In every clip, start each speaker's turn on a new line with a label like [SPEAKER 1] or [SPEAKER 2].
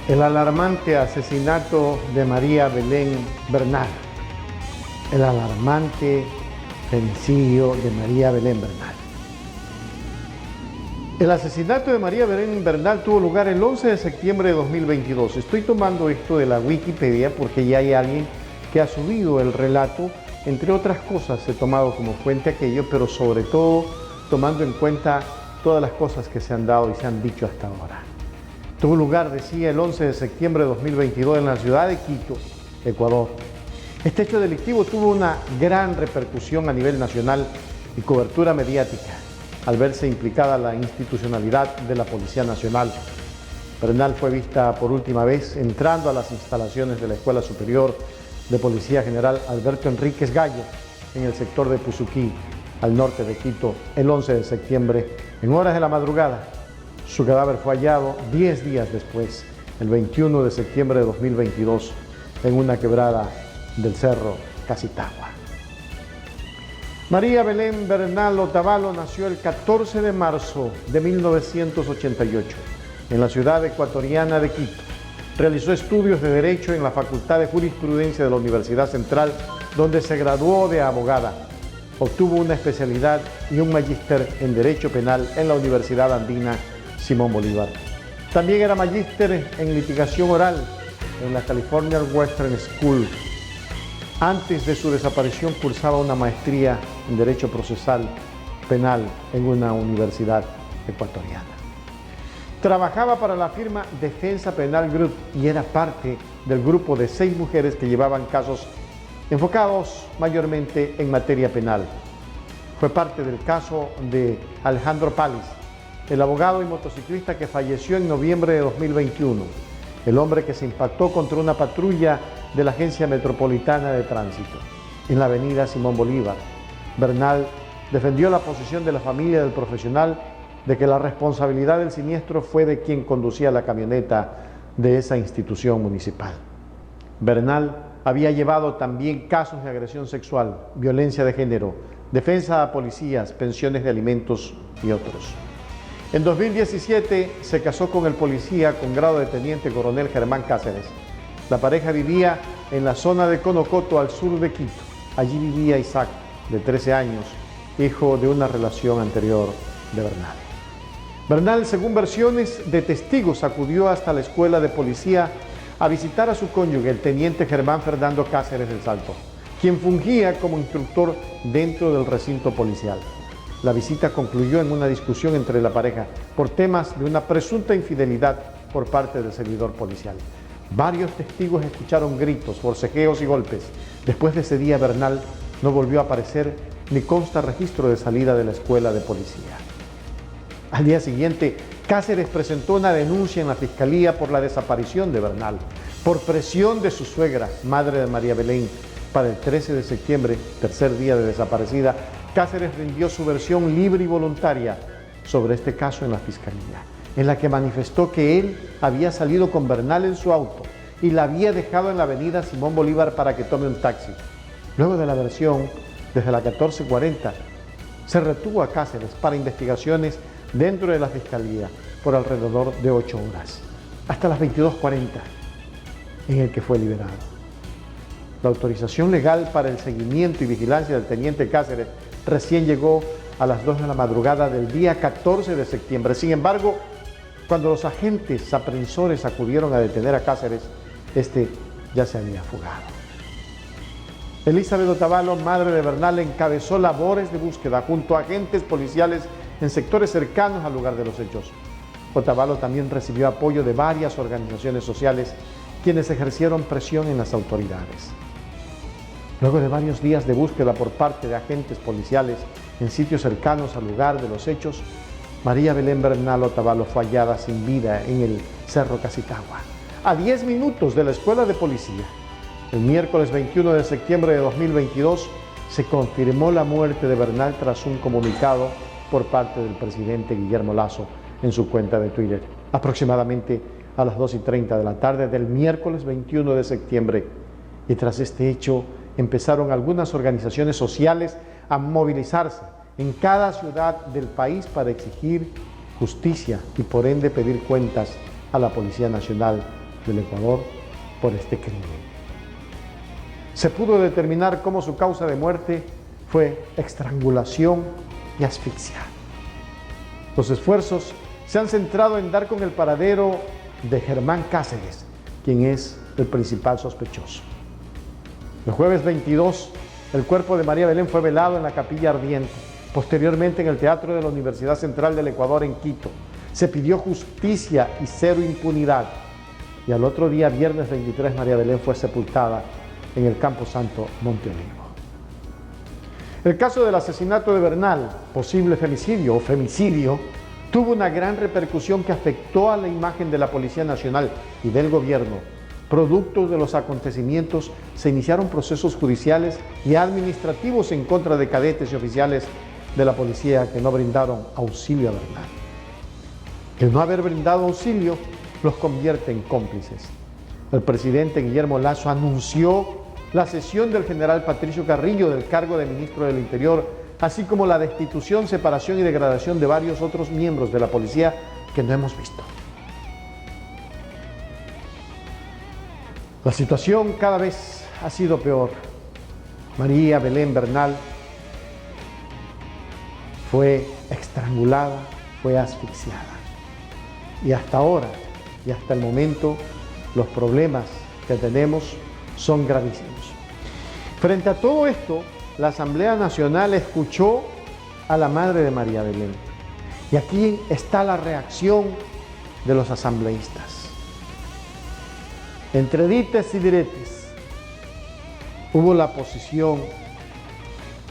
[SPEAKER 1] El alarmante asesinato de María Belén Bernal. El alarmante femicidio de María Belén Bernal. El asesinato de María Belén Bernal tuvo lugar el 11 de septiembre de 2022. Estoy tomando esto de la Wikipedia porque ya hay alguien que ha subido el relato. Entre otras cosas he tomado como fuente aquello, pero sobre todo tomando en cuenta todas las cosas que se han dado y se han dicho hasta ahora. Tuvo lugar, decía, el 11 de septiembre de 2022 en la ciudad de Quito, Ecuador. Este hecho delictivo tuvo una gran repercusión a nivel nacional y cobertura mediática, al verse implicada la institucionalidad de la Policía Nacional. Bernal fue vista por última vez entrando a las instalaciones de la Escuela Superior de Policía General Alberto Enríquez Gallo, en el sector de Puzuquí, al norte de Quito, el 11 de septiembre, en horas de la madrugada. Su cadáver fue hallado 10 días después, el 21 de septiembre de 2022, en una quebrada del Cerro Casitagua. María Belén Bernal Otavalo nació el 14 de marzo de 1988 en la ciudad ecuatoriana de Quito. Realizó estudios de Derecho en la Facultad de Jurisprudencia de la Universidad Central, donde se graduó de abogada. Obtuvo una especialidad y un magíster en Derecho Penal en la Universidad Andina Simón Bolívar. También era magíster en litigación oral en la California Western School. Antes de su desaparición cursaba una maestría en Derecho Procesal Penal en una universidad ecuatoriana. Trabajaba para la firma Defensa Penal Group y era parte del grupo de 6 mujeres que llevaban casos enfocados mayormente en materia penal. Fue parte del caso de Alejandro Palis, el abogado y motociclista que falleció en noviembre de 2021, el hombre que se impactó contra una patrulla de la Agencia Metropolitana de Tránsito en la avenida Simón Bolívar. Bernal defendió la posición de la familia del profesional de que la responsabilidad del siniestro fue de quien conducía la camioneta de esa institución municipal. Bernal había llevado también casos de agresión sexual, violencia de género, defensa a policías, pensiones de alimentos y otros. En 2017 se casó con el policía con grado de teniente coronel Germán Cáceres. La pareja vivía en la zona de Conocoto, al sur de Quito. Allí vivía Isaac, de 13 años, hijo de una relación anterior de Bernal. Bernal, según versiones de testigos, acudió hasta la escuela de policía a visitar a su cónyuge, el teniente Germán Fernando Cáceres del Salto, quien fungía como instructor dentro del recinto policial. La visita concluyó en una discusión entre la pareja por temas de una presunta infidelidad por parte del servidor policial. Varios testigos escucharon gritos, forcejeos y golpes. Después de ese día, Bernal no volvió a aparecer ni consta registro de salida de la escuela de policía. Al día siguiente, Cáceres presentó una denuncia en la Fiscalía por la desaparición de Bernal, por presión de su suegra, madre de María Belén. Para el 13 de septiembre, tercer día de desaparecida, Cáceres rindió su versión libre y voluntaria sobre este caso en la Fiscalía, en la que manifestó que él había salido con Bernal en su auto y la había dejado en la avenida Simón Bolívar para que tome un taxi. Luego de la versión, desde la 14:40, se retuvo a Cáceres para investigaciones dentro de la Fiscalía por alrededor de 8 horas, hasta las 22:40, en el que fue liberado. La autorización legal para el seguimiento y vigilancia del teniente Cáceres recién llegó a las 2 de la madrugada del día 14 de septiembre. Sin embargo, cuando los agentes aprensores acudieron a detener a Cáceres, este ya se había fugado. Elizabeth Otavalo, madre de Bernal, encabezó labores de búsqueda junto a agentes policiales en sectores cercanos al lugar de los hechos. Otavalo también recibió apoyo de varias organizaciones sociales, quienes ejercieron presión en las autoridades. Luego de varios días de búsqueda por parte de agentes policiales en sitios cercanos al lugar de los hechos, María Belén Bernal Otavalo fue hallada sin vida en el Cerro Casitagua, a 10 minutos de la escuela de policía. El miércoles 21 de septiembre de 2022 se confirmó la muerte de Bernal tras un comunicado por parte del presidente Guillermo Lasso en su cuenta de Twitter. Aproximadamente a las 2:30 de la tarde del miércoles 21 de septiembre. Y tras este hecho empezaron algunas organizaciones sociales a movilizarse en cada ciudad del país para exigir justicia y por ende pedir cuentas a la Policía Nacional del Ecuador por este crimen. Se pudo determinar cómo su causa de muerte fue estrangulación y asfixia. Los esfuerzos se han centrado en dar con el paradero de Germán Cáceres, quien es el principal sospechoso. El jueves 22, el cuerpo de María Belén fue velado en la Capilla Ardiente, posteriormente en el Teatro de la Universidad Central del Ecuador en Quito. Se pidió justicia y cero impunidad. Y al otro día, viernes 23, María Belén fue sepultada en el Camposanto Monte Olivo. El caso del asesinato de Bernal, posible femicidio o femicidio, tuvo una gran repercusión que afectó a la imagen de la Policía Nacional y del gobierno. Producto de los acontecimientos, se iniciaron procesos judiciales y administrativos en contra de cadetes y oficiales de la policía que no brindaron auxilio a Bernal. El no haber brindado auxilio los convierte en cómplices. El presidente Guillermo Lasso anunció la cesión del general Patricio Carrillo del cargo de ministro del Interior, así como la destitución, separación y degradación de varios otros miembros de la policía que no hemos visto. La situación cada vez ha sido peor. María Belén Bernal fue estrangulada, fue asfixiada. Y hasta ahora, y hasta el momento, los problemas que tenemos son gravísimos. Frente a todo esto, la Asamblea Nacional escuchó a la madre de María Belén. Y aquí está la reacción de los asambleístas. Entre dites y diretes, hubo la posición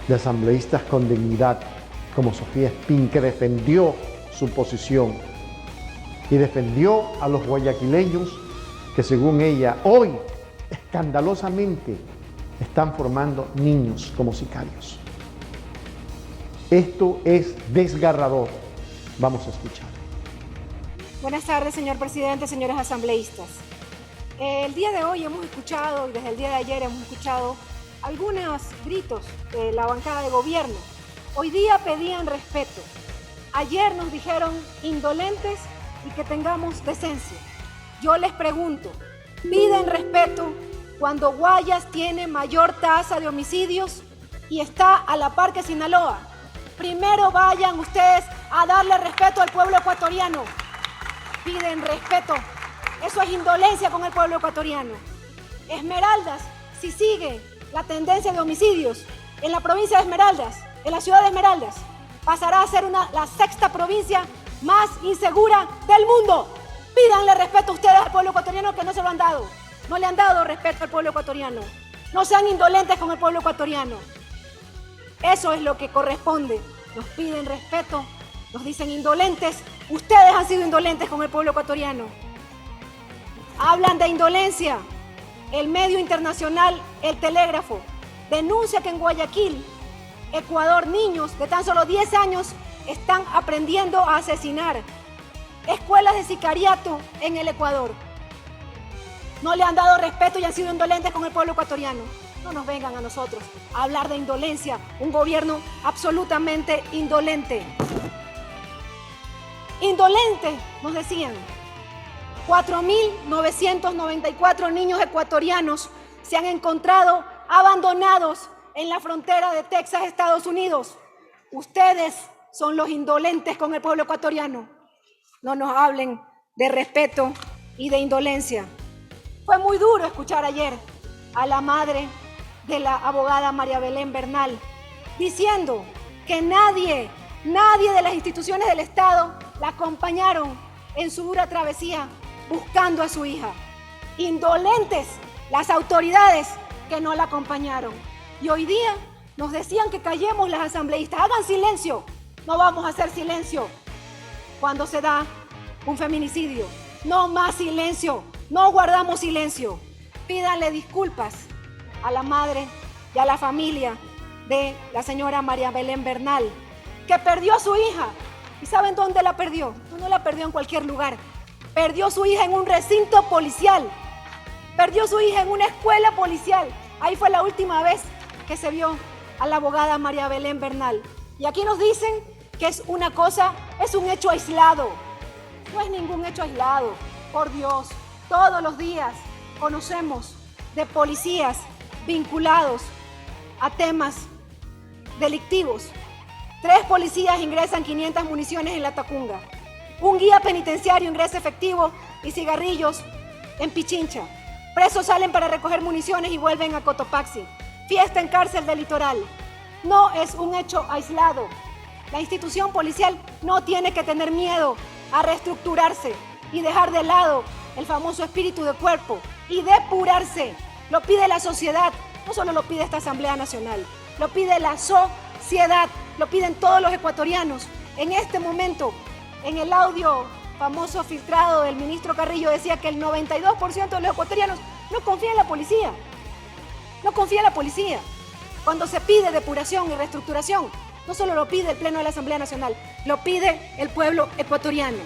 [SPEAKER 1] de asambleístas con dignidad, como Sofía Espín, que defendió su posición y defendió a los guayaquileños que, según ella, hoy escandalosamente están formando niños como sicarios. Esto es desgarrador. Vamos a escuchar.
[SPEAKER 2] Buenas tardes, señor presidente, señores asambleístas. El día de hoy hemos escuchado, y desde el día de ayer hemos escuchado, algunos gritos de la bancada de gobierno. Hoy día pedían respeto. Ayer nos dijeron indolentes y que tengamos decencia. Yo les pregunto, ¿piden respeto cuando Guayas tiene mayor tasa de homicidios y está a la par que Sinaloa? Primero vayan ustedes a darle respeto al pueblo ecuatoriano. Piden respeto. Eso es indolencia con el pueblo ecuatoriano. Esmeraldas, si sigue la tendencia de homicidios en la provincia de Esmeraldas, en la ciudad de Esmeraldas, pasará a ser la sexta provincia más insegura del mundo. Pídanle respeto a ustedes al pueblo ecuatoriano, que no se lo han dado. No le han dado respeto al pueblo ecuatoriano. No sean indolentes con el pueblo ecuatoriano. Eso es lo que corresponde. Nos piden respeto, nos dicen indolentes. Ustedes han sido indolentes con el pueblo ecuatoriano. Hablan de indolencia. El medio internacional, El Telégrafo, denuncia que en Guayaquil, Ecuador, niños de tan solo 10 años están aprendiendo a asesinar. Escuelas de sicariato en el Ecuador. No le han dado respeto y han sido indolentes con el pueblo ecuatoriano. No nos vengan a nosotros a hablar de indolencia. Un gobierno absolutamente indolente. Indolente, nos decían. 4.994 niños ecuatorianos se han encontrado abandonados en la frontera de Texas, Estados Unidos. Ustedes son los indolentes con el pueblo ecuatoriano. No nos hablen de respeto y de indolencia. Fue muy duro escuchar ayer a la madre de la abogada María Belén Bernal diciendo que nadie de las instituciones del Estado la acompañaron en su dura travesía buscando a su hija. Indolentes las autoridades que no la acompañaron. Y hoy día nos decían que callemos las asambleístas. Hagan silencio. No vamos a hacer silencio cuando se da un feminicidio. No más silencio. No guardamos silencio. Pídanle disculpas a la madre y a la familia de la señora María Belén Bernal, que perdió a su hija. ¿Y saben dónde la perdió? No la perdió en cualquier lugar. Perdió su hija en un recinto policial. Perdió su hija en una escuela policial. Ahí fue la última vez que se vio a la abogada María Belén Bernal. Y aquí nos dicen que es una cosa, es un hecho aislado. No es ningún hecho aislado, por Dios. Todos los días conocemos de policías vinculados a temas delictivos. 3 policías ingresan 500 municiones en La Tacunga. Un guía penitenciario ingresa efectivo y cigarrillos en Pichincha. Presos salen para recoger municiones y vuelven a Cotopaxi. Fiesta en cárcel del Litoral. No es un hecho aislado. La institución policial no tiene que tener miedo a reestructurarse y dejar de lado el famoso espíritu de cuerpo y depurarse. Lo pide la sociedad, no solo lo pide esta Asamblea Nacional, lo pide la sociedad, lo piden todos los ecuatorianos. En este momento, en el audio famoso filtrado del ministro Carrillo decía que el 92% de los ecuatorianos no confía en la policía. No confía en la policía. Cuando se pide depuración y reestructuración, no solo lo pide el Pleno de la Asamblea Nacional, lo pide el pueblo ecuatoriano.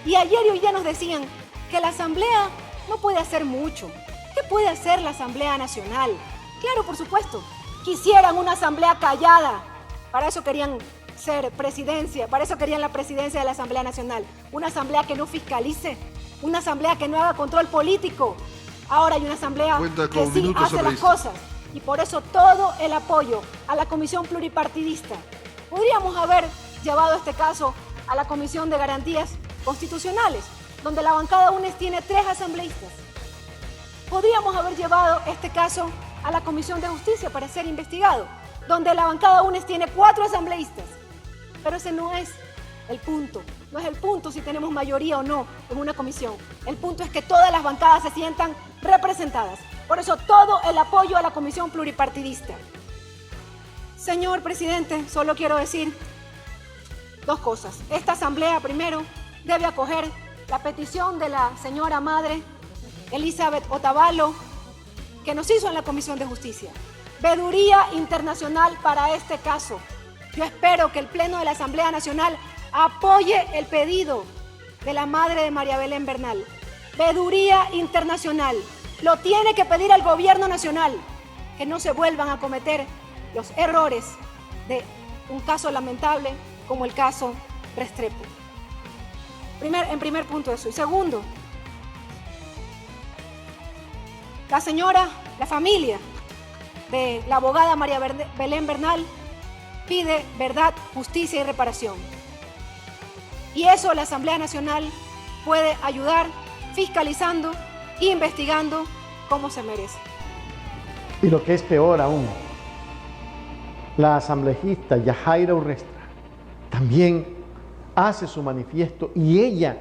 [SPEAKER 2] Y ayer y hoy día nos decían que la Asamblea no puede hacer mucho. ¿Qué puede hacer la Asamblea Nacional? Claro, por supuesto, quisieran una Asamblea callada. Para eso querían ser presidencia, para eso querían la presidencia de la Asamblea Nacional. Una Asamblea que no fiscalice, una Asamblea que no haga control político. Ahora hay una Asamblea que sí hace las cosas. Y por eso todo el apoyo a la Comisión Pluripartidista. Podríamos haber llevado este caso a la Comisión de Garantías Constitucionales, donde la bancada UNES tiene 3 asambleístas. Podríamos haber llevado este caso a la Comisión de Justicia para ser investigado, donde la bancada UNES tiene 4 asambleístas. Pero ese no es el punto. No es el punto si tenemos mayoría o no en una comisión. El punto es que todas las bancadas se sientan representadas. Por eso todo el apoyo a la Comisión Pluripartidista. Señor presidente, solo quiero decir 2 cosas. Esta asamblea, primero, debe acoger la petición de la señora madre Elizabeth Otavalo, que nos hizo en la Comisión de Justicia. Veeduría internacional para este caso. Yo espero que el Pleno de la Asamblea Nacional apoye el pedido de la madre de María Belén Bernal. Veeduría internacional. Lo tiene que pedir al gobierno nacional, que no se vuelvan a cometer los errores de un caso lamentable como el caso Restrepo. En primer punto eso. Y segundo, la familia de la abogada María Belén Bernal pide verdad, justicia y reparación. Y eso la Asamblea Nacional puede ayudar fiscalizando, investigando como se merece.
[SPEAKER 1] Y lo que es peor aún, la asambleísta Yajaira Urrestra también hace su manifiesto y ella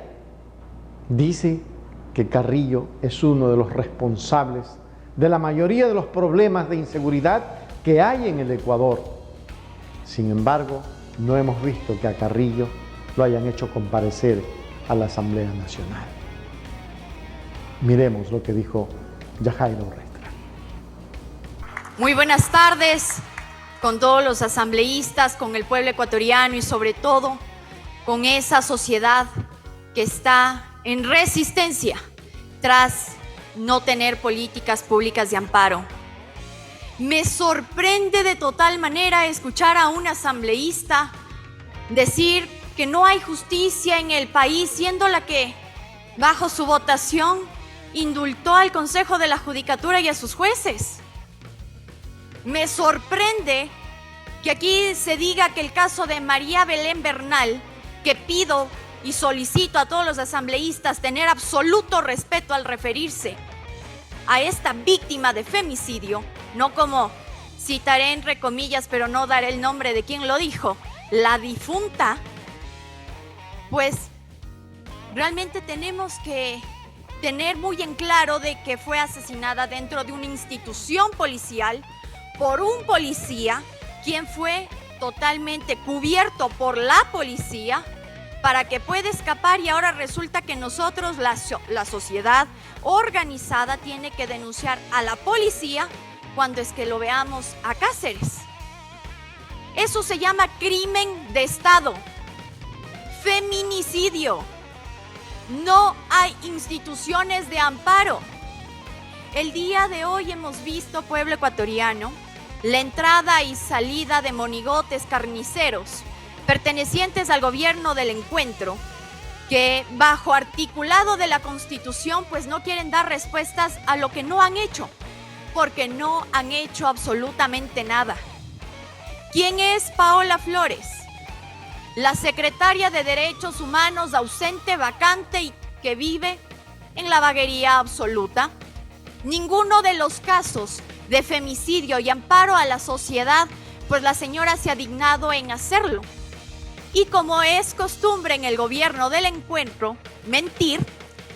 [SPEAKER 1] dice que Carrillo es uno de los responsables de la mayoría de los problemas de inseguridad que hay en el Ecuador. Sin embargo, no hemos visto que a Carrillo lo hayan hecho comparecer a la Asamblea Nacional. Miremos lo que dijo Yajaira Urrestra.
[SPEAKER 3] Muy buenas tardes con todos los asambleístas, con el pueblo ecuatoriano y sobre todo con esa sociedad que está en resistencia tras no tener políticas públicas de amparo. Me sorprende de total manera escuchar a un asambleísta decir que no hay justicia en el país, siendo la que, bajo su votación, indultó al Consejo de la Judicatura y a sus jueces. Me sorprende que aquí se diga que el caso de María Belén Bernal, que pido y solicito a todos los asambleístas tener absoluto respeto al referirse a esta víctima de femicidio, no como citaré entre comillas, pero no daré el nombre de quien lo dijo, la difunta, pues realmente tenemos que tener muy en claro de que fue asesinada dentro de una institución policial por un policía, quien fue totalmente cubierto por la policía para que pueda escapar, y ahora resulta que nosotros, la sociedad organizada, tiene que denunciar a la policía cuando es que lo veamos a Cáceres. Eso se llama crimen de Estado, feminicidio. No hay instituciones de amparo. El día de hoy hemos visto, pueblo ecuatoriano, la entrada y salida de monigotes carniceros pertenecientes al gobierno del encuentro, que bajo articulado de la Constitución pues no quieren dar respuestas a lo que no han hecho, porque no han hecho absolutamente nada. ¿Quién es Paola Flores? La secretaria de Derechos Humanos ausente, vacante y que vive en la vaguería absoluta. Ninguno de los casos de femicidio y amparo a la sociedad, pues la señora se ha dignado en hacerlo. Y como es costumbre en el gobierno del encuentro, mentir,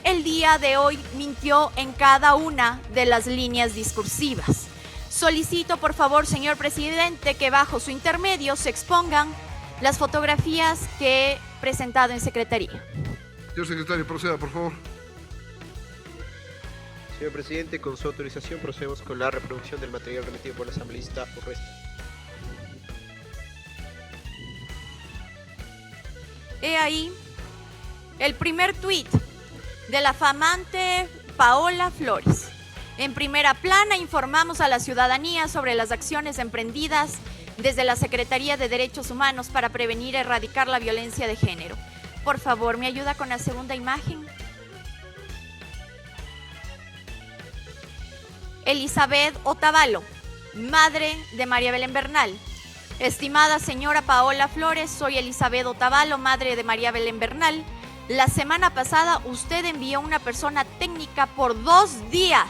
[SPEAKER 3] el día de hoy mintió en cada una de las líneas discursivas. Solicito, por favor, señor presidente, que bajo su intermedio se expongan las fotografías que he presentado en secretaría.
[SPEAKER 4] Señor secretario, proceda, por favor.
[SPEAKER 5] Señor presidente, con su autorización procedemos con la reproducción del material remitido por la asambleísta Urresti.
[SPEAKER 3] He ahí el primer tuit de la flamante Paola Flores. En primera plana informamos a la ciudadanía sobre las acciones emprendidas desde la Secretaría de Derechos Humanos para prevenir y erradicar la violencia de género. Por favor, ¿me ayuda con la segunda imagen? Elizabeth Otavalo, madre de María Belén Bernal. Estimada señora Paola Flores, soy Elizabeth Otavalo, madre de María Belén Bernal. La semana pasada usted envió una persona técnica por 2 días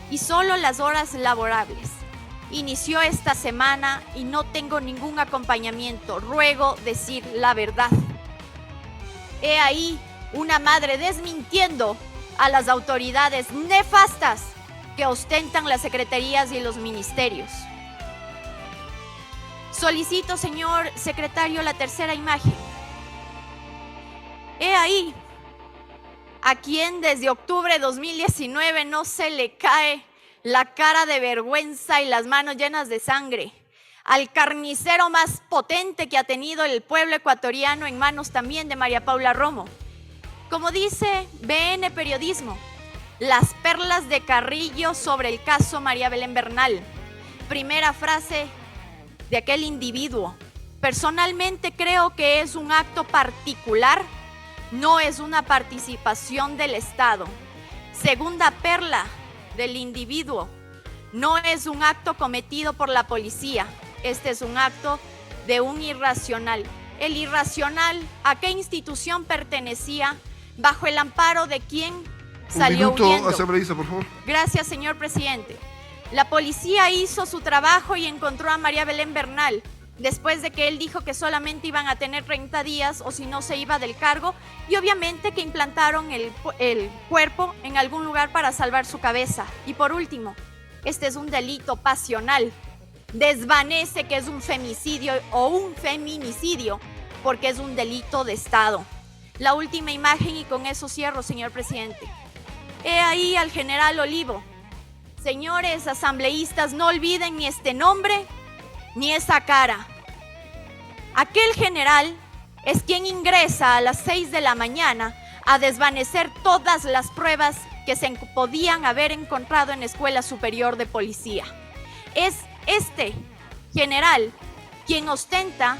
[SPEAKER 3] y solo las horas laborables. Inició esta semana y no tengo ningún acompañamiento. Ruego decir la verdad. He ahí una madre desmintiendo a las autoridades nefastas que ostentan las secretarías y los ministerios. Solicito, señor secretario, la tercera imagen. He ahí a quien desde octubre de 2019 no se le cae la cara de vergüenza y las manos llenas de sangre. Al carnicero más potente que ha tenido el pueblo ecuatoriano en manos también de María Paula Romo. Como dice BN Periodismo, las perlas de Carrillo sobre el caso María Belén Bernal. Primera frase de aquel individuo. Personalmente creo que es un acto particular, no es una participación del Estado. Segunda perla del individuo. No es un acto cometido por la policía. Este es un acto de un irracional. El irracional, ¿a qué institución pertenecía? ¿Bajo el amparo de quién salió huyendo?
[SPEAKER 4] Un minuto, asambleísta, por favor.
[SPEAKER 3] Gracias, señor presidente. La policía hizo su trabajo y encontró a María Belén Bernal, después de que él dijo que solamente iban a tener 30 días o si no se iba del cargo, y obviamente que implantaron el cuerpo en algún lugar para salvar su cabeza. Y por último, este es un delito pasional. Desvanece que es un femicidio o un feminicidio porque es un delito de Estado. La última imagen y con eso cierro, señor presidente. He ahí al general Olivo. Señores asambleístas, no olviden ni este nombre ni esa cara. Aquel general es quien ingresa a las 6 de la mañana a desvanecer todas las pruebas que se podían haber encontrado en la Escuela Superior de Policía. Es este general quien ostenta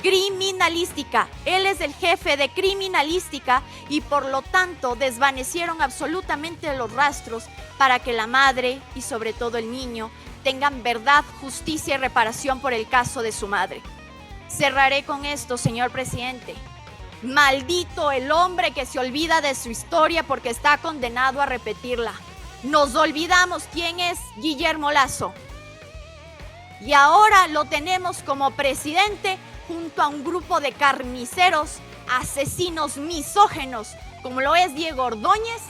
[SPEAKER 3] criminalística. Él es el jefe de criminalística y por lo tanto desvanecieron absolutamente los rastros para que la madre y sobre todo el niño tengan verdad, justicia y reparación por el caso de su madre. Cerraré con esto, señor presidente. Maldito el hombre que se olvida de su historia porque está condenado a repetirla. Nos olvidamos quién es Guillermo Lasso. Y ahora lo tenemos como presidente junto a un grupo de carniceros, asesinos misógenos, como lo es Diego Ordóñez,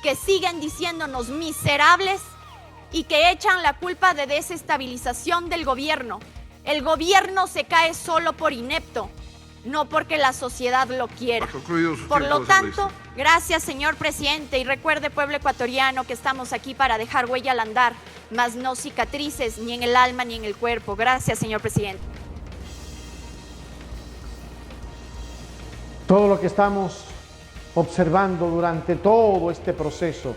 [SPEAKER 3] que siguen diciéndonos miserables y que echan la culpa de desestabilización del gobierno. El gobierno se cae solo por inepto, no porque la sociedad lo quiera. Por lo tanto, gracias, señor presidente, y recuerde, pueblo ecuatoriano, que estamos aquí para dejar huella al andar, mas no cicatrices ni en el alma ni en el cuerpo. Gracias, señor presidente.
[SPEAKER 1] Todo lo que estamos observando durante todo este proceso,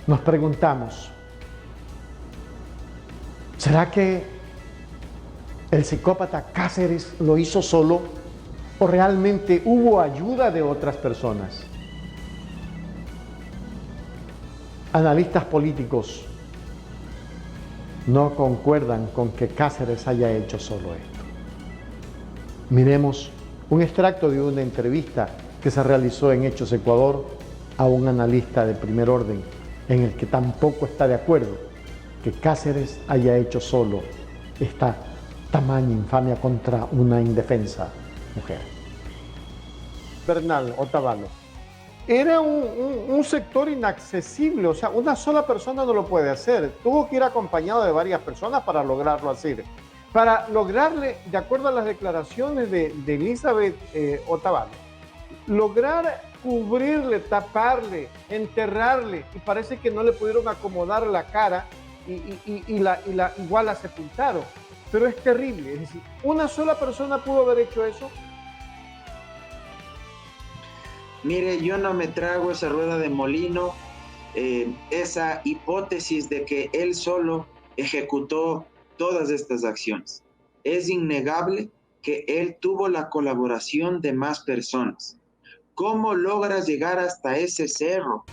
[SPEAKER 1] nos preguntamos, ¿será que el psicópata Cáceres lo hizo solo? ¿O realmente hubo ayuda de otras personas? Analistas políticos no concuerdan con que Cáceres haya hecho solo esto. Miremos un extracto de una entrevista que se realizó en Hechos Ecuador a un analista de primer orden, en el que tampoco está de acuerdo que Cáceres haya hecho solo esta tamaña infamia contra una indefensa mujer. Bernal Otavalo, era un sector inaccesible, o sea, una sola persona no lo puede hacer. Tuvo que ir acompañado de varias personas para lograrlo hacer. Para lograrle, de acuerdo a las declaraciones de Elizabeth Otavalo, lograr cubrirle, taparle, enterrarle, y parece que no le pudieron acomodar la cara igual la sepultaron. Pero es terrible, es decir, ¿una sola persona pudo haber hecho eso?
[SPEAKER 6] Mire, yo no me trago esa rueda de molino, esa hipótesis de que él solo ejecutó todas estas acciones. Es innegable que él tuvo la colaboración de más personas. ¿Cómo logras llegar hasta ese cerro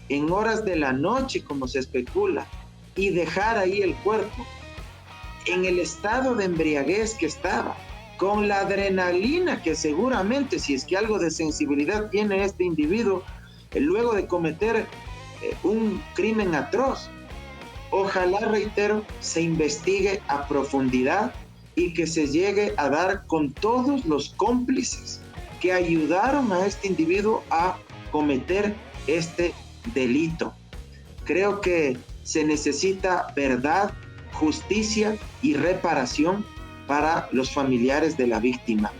[SPEAKER 6] en horas de la noche, como se especula, y dejar ahí el cuerpo? En el estado de embriaguez que estaba, con la adrenalina que seguramente, si es que algo de sensibilidad tiene este individuo, luego de cometer un crimen atroz. Ojalá, reitero, se investigue a profundidad y que se llegue a dar con todos los cómplices que ayudaron a este individuo a cometer este delito. Creo que se necesita verdad, justicia y reparación para los familiares de la víctima.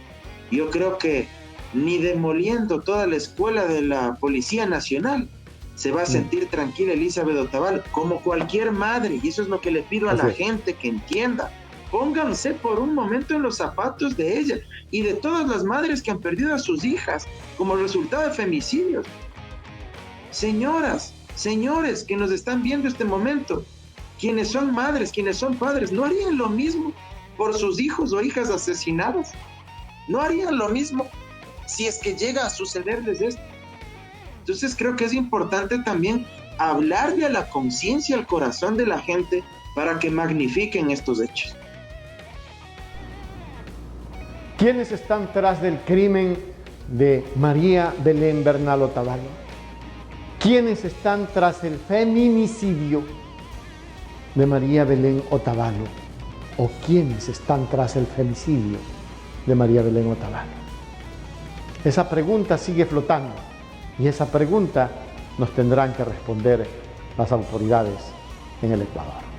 [SPEAKER 6] Yo creo que ni demoliendo toda la escuela de la Policía Nacional se va a sentir tranquila Elizabeth Otavalo, como cualquier madre, y eso es lo que le pido a la gente que entienda. Pónganse por un momento en los zapatos de ella y de todas las madres que han perdido a sus hijas como resultado de femicidios. Señoras, señores que nos están viendo este momento, quienes son madres, quienes son padres, ¿no harían lo mismo por sus hijos o hijas asesinadas? ¿No harían lo mismo si es que llega a sucederles esto? Entonces creo que es importante también hablarle a la conciencia, al corazón de la gente para que magnifiquen estos hechos.
[SPEAKER 1] ¿Quiénes están tras del crimen de María Belén Bernal Otavalo? ¿Quiénes están tras el feminicidio de María Belén Otavalo? ¿O quiénes están tras el femicidio de María Belén Otavalo? Esa pregunta sigue flotando y esa pregunta nos tendrán que responder las autoridades en el Ecuador.